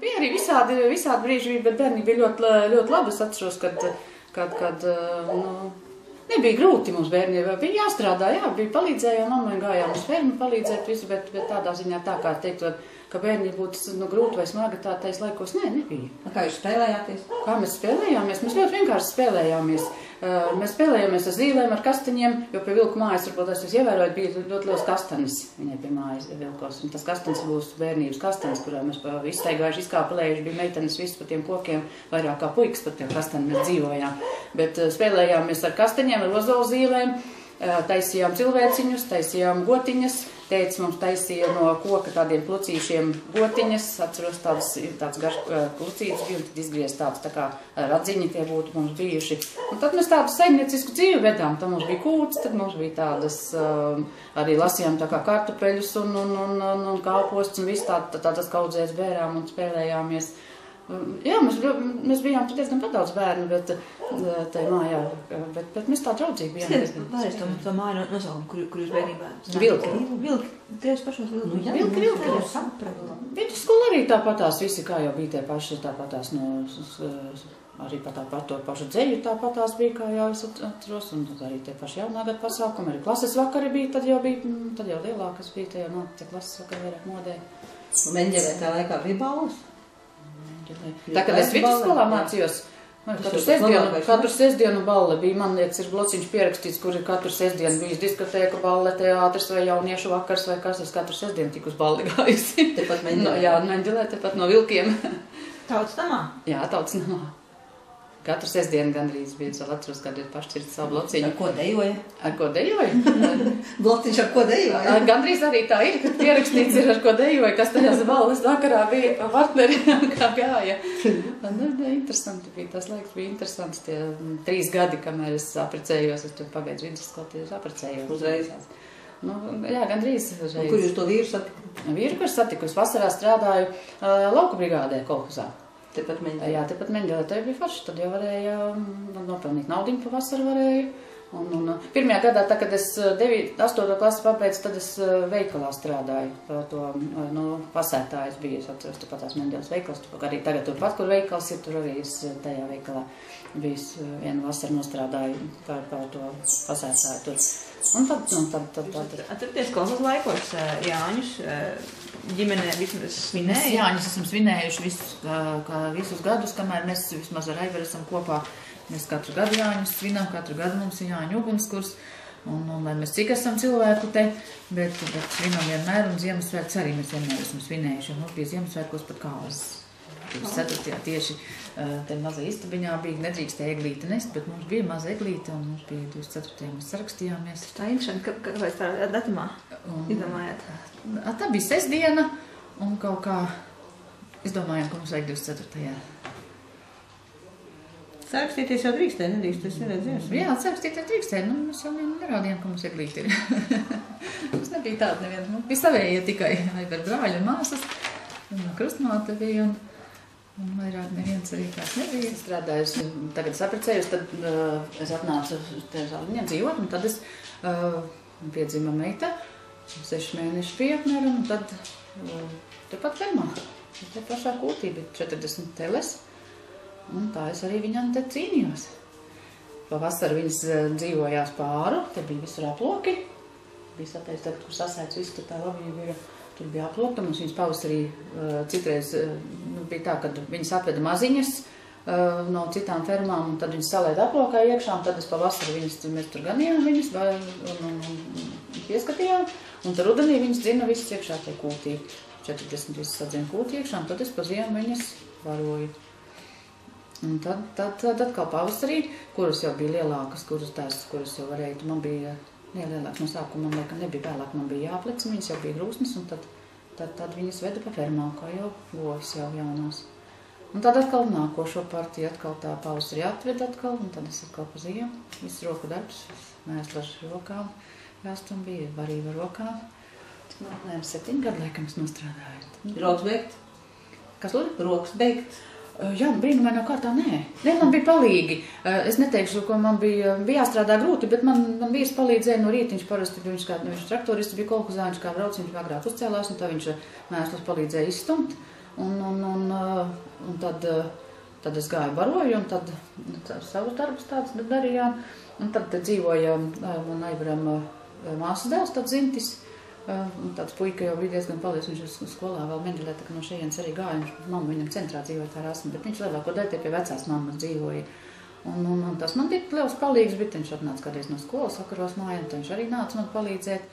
Bija arī visādi brīži, bet bērni bija ļoti labi. Es atceros, kad nebija grūti mums bērniem. Bija jāstrādā, jā, bija palīdzējām mammai, gājām uz fermu palīdzēt visu, bet tādā ziņā tā kā teikt, ka bērni būtu grūti vai smagi tais laikos, nebija. Kā jūs spēlējāties? Kā mēs spēlējāmies? Mēs ļoti vienkārši spēlējāmies. Mēs spēlējāmies ar zīlēm, ar kastaņiem, jo pie vilku mājas, varbūt es ievērojot, bija ļoti liels kastanis viņai pie mājas vilkos. Un tas kastanis būs bērnības kastanis, kurā mēs izstaigājuši, izkāpelējuši, bija meitenes visu pa tiem kokiem, vairāk kā puikas pa tiem kastaņiem mēs dzīvojām. Bet spēlējāmies ar kastaņiem, ar ozolu zīlēm, taisījām cilvēciņus, taisījām gotiņas. Teica mums taisīja no koka tādiem plucīšiem gotiņas, atceros tāds garš plucītis bija, un tad izgriezt tāds tā kā radziņi tie būtu mums bijuši. Un tad mēs tādu saimniecisku dzīvi vedām, tad mums bija kūts, tad mums bija tādas, arī lasījām tā kā kartupeļus un kalposts un viss tādas kaudzēs bērām un spēlējāmies. Jā, mēs bijām diezgan daudz bērnu, bet tai mājā, bet mēs tā draudzīgi bijām. Vēlreiz to māju nosaukumu, kur jūs bērnībā? Vilki. Vilki, tieši pašos vilki. Vilki. Vidusskola arī tāpatās, visi kā jau bija tie paši, tāpatās arī par to pašu dzeju tāpatās bija, kā jau es atceros, un arī tie paši jaunā gada pasākumi, arī klases vakari bija, tad jau lielākas bija, tie klases vakari vairāk modē. Un Meņģelē tā laikā bija balvas? Tā, kad es vidusskolā mācījos, katru sestdienu balle bija, man liekas, ir blociņš pierakstīts, kur ir katru sestdienu bijis diskotēka, balle, teātris vai jauniešu vakars vai kas, es katru sestdienu tik uz balli gājusi. Tepat Meņģelē? Jā, Meņģelē, tepat no Vilkiem. Tautas namā? Jā, Tautas namā. Katru sestdienu gandrīz bija, es vēl atceros, kad ir pašķirt savu blociņu. Ar ko dejoja? Ar ko dejoja? Blociņš ar ko dejoja? Gandrīz arī tā ir, kad pierakstīts ir ar ko dejoja, kas tajās balles vakarā bija pa partneriem, kā gāja. Interesanti bija, tas laiks bija interesants, tie 3 gadi, kamēr es aprecējos, es tur pabeidzu vidusskolu, tie aprecējos. Uzreiz? Jā, gandrīz uzreiz. Kur jūs to vīru satiku? Vīru, kur satiku, es vasarā strādāju lauku brigādē kolhozā. Tepat Meņģelē? Jā, tepat Meņģelē, tā bija forši, tad jau varēja nopelnīt naudiņu pa vasaru varēju. Un pirmajā gadā, tā, kad es 8. klasi pabeidzu, tad es veikalā strādāju, pasētājs biju, es atceros, tepat tās Meņģeles veikals, arī tagad turpat, kur veikals ir, tur arī es tajā veikalā bijis vienu vasaru nostrādāju par to pasētāju tur. Un tad. Atcerieties, kolhozas laikos Jāņus ģimenē vismaz svinēja? Jāņus esam svinējuši visus gadus, kamēr mēs vismaz ar Aivaru esam kopā. Mēs katru gadu Jāņus svinām, katru gadu mums ir Jāņu ugunskurs. Un lai mēs cik esam cilvēku te, bet svinām vienmēr, un Ziemassvētkus arī mēs vienmēr esam svinējuši. Un mums bija Ziemassvētkos pat kāzas. 4. tieši te mazā istabiņā bija, nedrīkstēja eglīti nest, bet mums bija maza eglīte, un mums bija 24. mēs sarakstījāmies. Tā interesanti, kāpēc tā datumā izdomājāt? Tā bija sestdiena, un kaut kā izdomājām, ka mums vajag 24. Sarakstīties jau drīkstēja, nedrīkst, tas ir redzējums? Jā, sarakstīties drīkstēja, mēs jau nerādījām, ka mums eglīti ir. Mums nebija tāda neviena, mums bija savējie tikai Aivar brāļi un māsas, un krustmāte bija, un vairāk neviens arī kāds nebija. Strādājusi, tagad saprecējus, tad es atnācu te Zāliņā dzīvot, un tad es piedzima meita, 6 mēneši bija apmēram, un tad tepat fermā, te pašā kūtī bija 40 teles, un tā es arī viņam te cīnījos. Pavasar viņas dzīvojās pāru, te bija visur aploki, bija sapēc tagad, kur sasēts visu, tad tā labība bija. Tur bija aplokta, mums viņas pavasarī citreiz bija tā, kad viņas atveda maziņas no citām fermām, un tad viņas salēda aplokā iekšā, un tad es pavasarī mēs tur ganījām viņas un pieskatījām, un tad rudenī viņas dzina visas iekšā tie kūtī. 40 visas sadzina kūtī iekšā, un tad es pa ziemu viņas varoju. Un tad atkal pavasarī, kuras jau bija lielākas, kuras jau varēja, man bija lielāks no sākuma, man laikam nebija vēlāk, man bija jāplec, viņas jau bija grūsmas, un tad viņas veda pa fermām, kā jau gojas jau jaunās. Un tad atkal nākošo partiju, atkal tā pavasarī atveda atkal, un tad es atkal pa ziemu, viss roku darbs, mēslas rokām, jāstum bija, varība rokām. 7 gadu laikam es nostrādāju. Rokas beigt? Kas lūdzu? Rokas beigt. Jā, brīnumainā kārtā nē. Nē, man bija palīgi. Es neteikšu, ko man bija jāstrādā grūti, bet man vīrs palīdzēja no rīta. Viņš parasti bija, viņš traktorists bija kolhozā, viņš kā brauc, viņš agrāk uzcēlās, un tā viņš mēslus palīdzēja izstumt. Un tad es gāju baroju, un tad savus darbus tāds darījām. Un tad dzīvoja man Aivaram māsas dēls, tāds Zintis. Un tāds puika jau bija diezgan paldies, viņš ir skolā vēl Mendelē, tā ka no šejienes arī gāja. Mamma viņam centrā dzīvoja tā Rasma, bet viņš lielāko daļu pie vecās mammas dzīvoja. Un tas man bija liels palīgs, bet viņš atnāca kādreiz no skolas vakaros mājā, un viņš arī nāca man palīdzēt.